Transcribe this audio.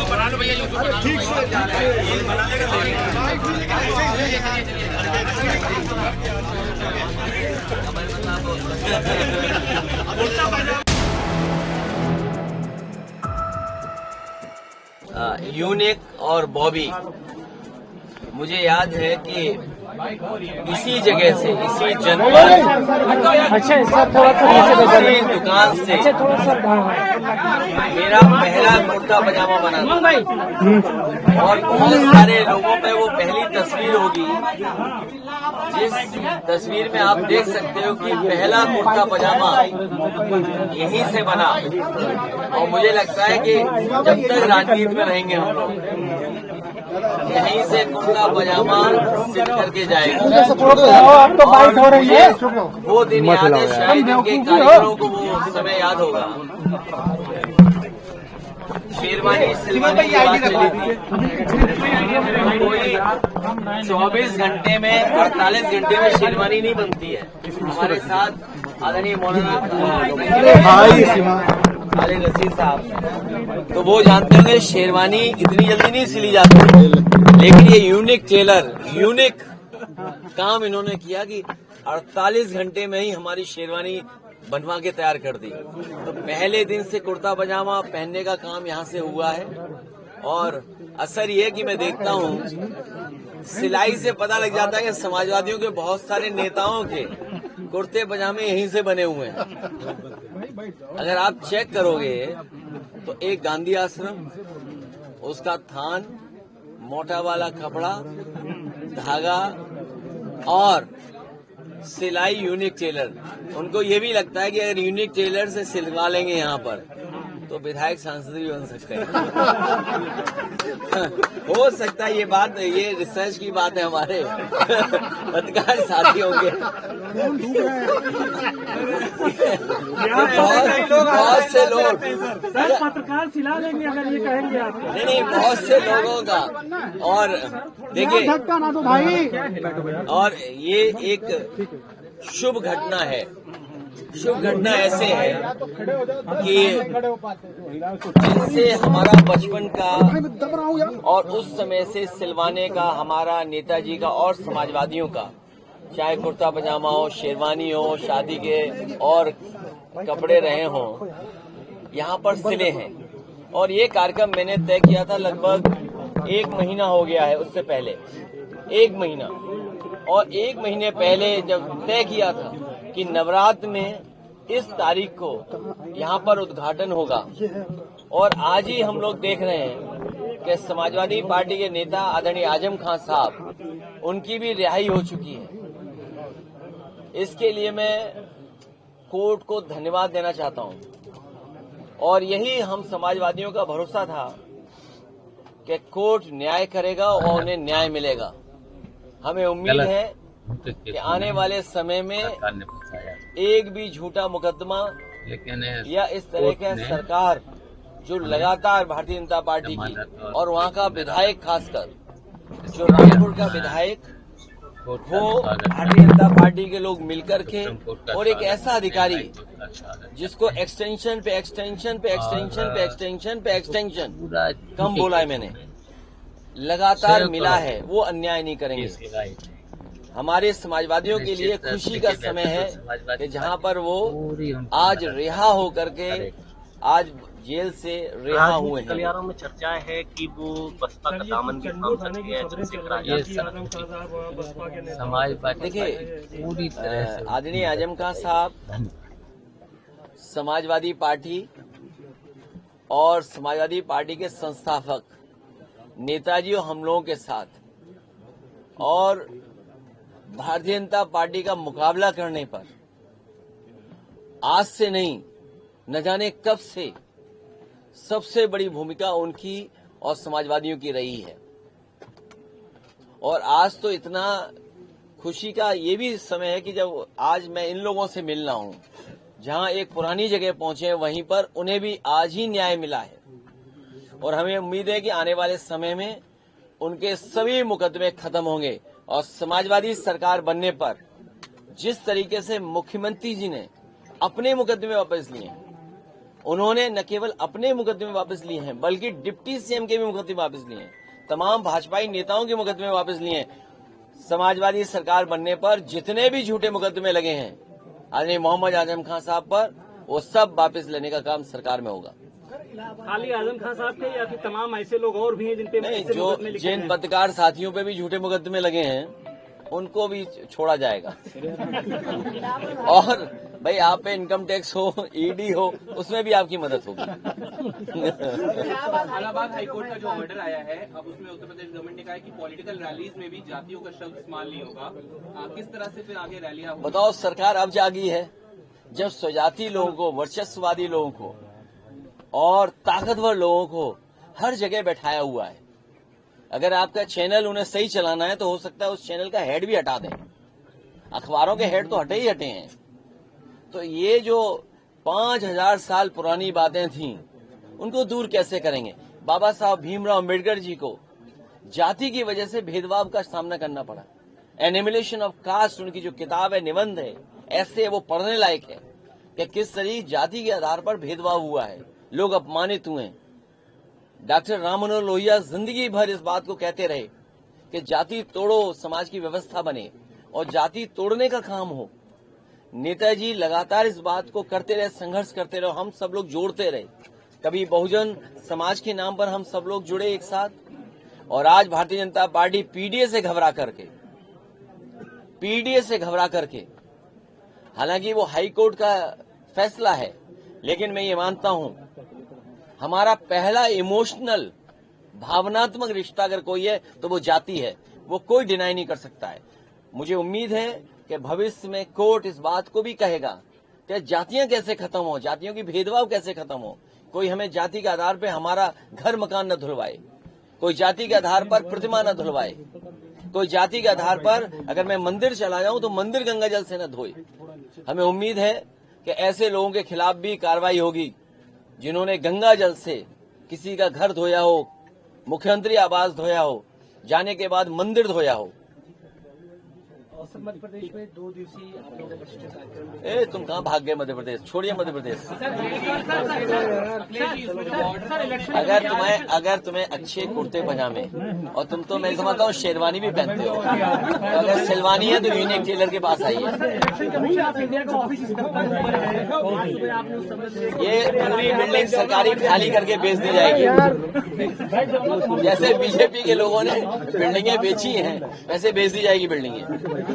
बना लो भैया, ठीक से यूनिक और बॉबी, मुझे याद है कि इसी जगह से, इसी जनपद, अच्छा सर, थोड़ा सा इसी दुकान से थोड़ा सा मेरा पहला कुर्ता पजामा बना था और बहुत सारे लोगों में वो पहली तस्वीर होगी जिस तस्वीर में आप देख सकते हो कि पहला कुर्ता पजामा यहीं से बना। और मुझे लगता है कि जब तक राजनीति में रहेंगे हम लोग यहीं से कुर्ता पजामा सिल करके जाएगा। आप तो बाइट हो रही है। वो दिन याद है, शायद इनके कारीगरों को वो समय याद होगा। शेरवानी सिलवाने की बात चली थी, कोई 24 घंटे में 48 घंटे में शेरवानी नहीं बनती है। हमारे साथ आदरणीय मौलाना खालिद रशीद साहब, तो वो जानते होंगे शेरवानी इतनी जल्दी नहीं सिली जाती, लेकिन ये यूनिक टेलर, यूनिक काम इन्होंने किया कि 48 घंटे में ही हमारी शेरवानी बनवा के तैयार कर दी। तो पहले दिन से कुर्ता पजामा पहनने का काम यहाँ से हुआ है और असर ये कि मैं देखता हूँ सिलाई से पता लग जाता है कि समाजवादियों के बहुत सारे नेताओं के कुर्ते पजामे यहीं से बने हुए हैं। अगर आप चेक करोगे तो एक गांधी आश्रम, उसका थान, मोटा वाला कपड़ा, धागा और सिलाई यूनिक टेलर। उनको ये भी लगता है कि अगर यूनिक टेलर से सिलवा लेंगे यहाँ पर तो विधायक सांसद भी बन सकते हैं। हो सकता है ये बात, ये रिसर्च की बात है हमारे पत्रकार साथियों के। बहुत से लोग पत्रकार सिला लेंगे अगर ये कहेंगे आप। नहीं, बहुत से लोगों का। और देखिए, और ये एक शुभ घटना है। शुभ घटना ऐसे है कि जिनसे हमारा बचपन का और उस समय से सिलवाने का हमारा नेताजी का और समाजवादियों का, चाहे कुर्ता पजामा हो, शेरवानी हो, शादी के और कपड़े रहे हों, यहाँ पर सिले हैं। और ये कार्यक्रम मैंने तय किया था लगभग 1 महीना हो गया है, उससे पहले 1 महीना। और 1 महीने पहले जब तय किया था कि नवरात्र में इस तारीख को यहाँ पर उद्घाटन होगा, और आज ही हम लोग देख रहे हैं कि समाजवादी पार्टी के नेता आदरणीय आजम खान साहब, उनकी भी रिहाई हो चुकी है। इसके लिए मैं कोर्ट को धन्यवाद देना चाहता हूँ और यही हम समाजवादियों का भरोसा था कि कोर्ट न्याय करेगा और उन्हें न्याय मिलेगा। हमें उम्मीद है कि आने वाले समय में एक भी झूठा मुकदमा या इस तरह की सरकार जो लगातार भारतीय जनता पार्टी की और वहाँ का विधायक, खासकर जो रायपुर का विधायक, वो भारतीय जनता पार्टी के लोग मिलकर के और एक ऐसा अधिकारी जिसको एक्सटेंशन पे एक्सटेंशन पे एक्सटेंशन पे एक्सटेंशन पे एक्सटेंशन, कम बोला है मैंने, लगातार मिला है, वो अन्याय नहीं करेंगे। हमारे समाजवादियों के लिए खुशी का समय है कि जहां पर वो आज रिहा हो करके आज जेल से रिहा हुए हैं। गलियारों में चर्चा है कि वो बसपा का दामन भी थाम सकती है, समाजवादी। देखिए, आदरणीय आजम खान साहब समाजवादी पार्टी और समाजवादी पार्टी के संस्थापक नेताजी और हम लोगों के साथ, और भारतीय जनता पार्टी का मुकाबला करने पर आज से नहीं, न जाने कब से सबसे बड़ी भूमिका उनकी और समाजवादियों की रही है। और आज तो इतना खुशी का ये भी समय है कि जब आज मैं इन लोगों से मिल रहा हूं, जहां एक पुरानी जगह पहुंचे हैं, वहीं पर उन्हें भी आज ही न्याय मिला है। और हमें उम्मीद है कि आने वाले समय में उनके सभी मुकदमे खत्म होंगे और समाजवादी सरकार बनने पर जिस तरीके से मुख्यमंत्री जी ने अपने मुकदमे वापस लिए, उन्होंने न केवल अपने मुकदमे वापस लिए हैं बल्कि डिप्टी सीएम के भी मुकदमे वापस लिए हैं, तमाम भाजपाई नेताओं के मुकदमे वापस लिए हैं। समाजवादी सरकार बनने पर जितने भी झूठे मुकदमे लगे हैं आदरणीय मोहम्मद आजम खान साहब पर, वो सब वापस लेने का काम सरकार में होगा। खाली आजम खान साहब के या फिर तमाम ऐसे लोग और भी हैं जिन पे नहीं, जो जिन पत्रकार साथियों पे भी झूठे मुकदमे लगे हैं उनको भी छोड़ा जाएगा। और भाई आप पे इनकम टैक्स हो, ईडी हो, उसमें भी आपकी मदद होगी। इलाहाबाद हाईकोर्ट का जो ऑर्डर आया है, अब उसमें उत्तर प्रदेश गवर्नमेंट ने कहा है कि पॉलिटिकल रैलीज में भी जातियों का शब्द इस्तेमाल नहीं होगा। किस तरह से फिर आगे रैलियां होंगी? बताओ, सरकार अब जागी है जब स्वजाति लोगों को, वर्चस्ववादी लोगों को और ताकतवर लोगों को हर जगह बैठाया हुआ है। अगर आपका चैनल उन्हें सही चलाना है तो हो सकता है उस चैनल का हेड भी हटा दें। अखबारों के हेड तो हटे ही हटे हैं। तो ये जो 5000 साल पुरानी बातें थीं उनको दूर कैसे करेंगे? बाबा साहब भीमराव अम्बेडकर जी को जाति की वजह से भेदभाव का सामना करना पड़ा। एनिमिलेशन ऑफ कास्ट उनकी जो किताब है, निबंध है, ऐसे वो पढ़ने लायक है कि किस तरह जाति के आधार पर भेदभाव हुआ है, लोग अपमानित हुए। डॉक्टर राम मनोहर लोहिया जिंदगी भर इस बात को कहते रहे कि जाति तोड़ो, समाज की व्यवस्था बने, और जाति तोड़ने का काम हो। नेताजी लगातार इस बात को करते रहे, संघर्ष करते रहे, हम सब लोग जोड़ते रहे। कभी बहुजन समाज के नाम पर हम सब लोग जुड़े एक साथ, और आज भारतीय जनता पार्टी पीडीए से घबरा करके, हालांकि वो हाईकोर्ट का फैसला है, लेकिन मैं ये मानता हूं हमारा पहला इमोशनल, भावनात्मक रिश्ता अगर कोई है तो वो जाति है। वो कोई डिनाई नहीं कर सकता है। मुझे उम्मीद है कि भविष्य में कोर्ट इस बात को भी कहेगा कि जातियां कैसे खत्म हो, जातियों की भेदभाव कैसे खत्म हो। कोई हमें जाति के आधार पर हमारा घर मकान न धुलवाए, कोई जाति के आधार पर प्रतिमा न धुलवाए, कोई जाति के आधार पर अगर मैं मंदिर चला जाऊं तो मंदिर गंगा जल से न धोए। हमें उम्मीद है कि ऐसे लोगों के खिलाफ भी कार्रवाई होगी जिन्होंने गंगा जल से किसी का घर धोया हो, मुख्यमंत्री आवास धोया हो, जाने के बाद मंदिर धोया हो। मध्य प्रदेश में 2 दिवसीय आप लोगों का कार्यक्रम। तुम कहाँ भाग गए मध्य प्रदेश? छोड़िए मध्य प्रदेश। अगर तुम्हें अच्छे कुर्ते पजामे, और तुम तो मैं समझता हूँ शेरवानी भी पहनते हो, तो अगर शेरवानी है तो यूनिक टेलर के पास आइए। ये पूरी बिल्डिंग सरकारी खाली करके बेच दी जाएगी। जैसे बीजेपी के लोगों ने बिल्डिंगें बेची हैं वैसे बेच दी जाएगी बिल्डिंगें।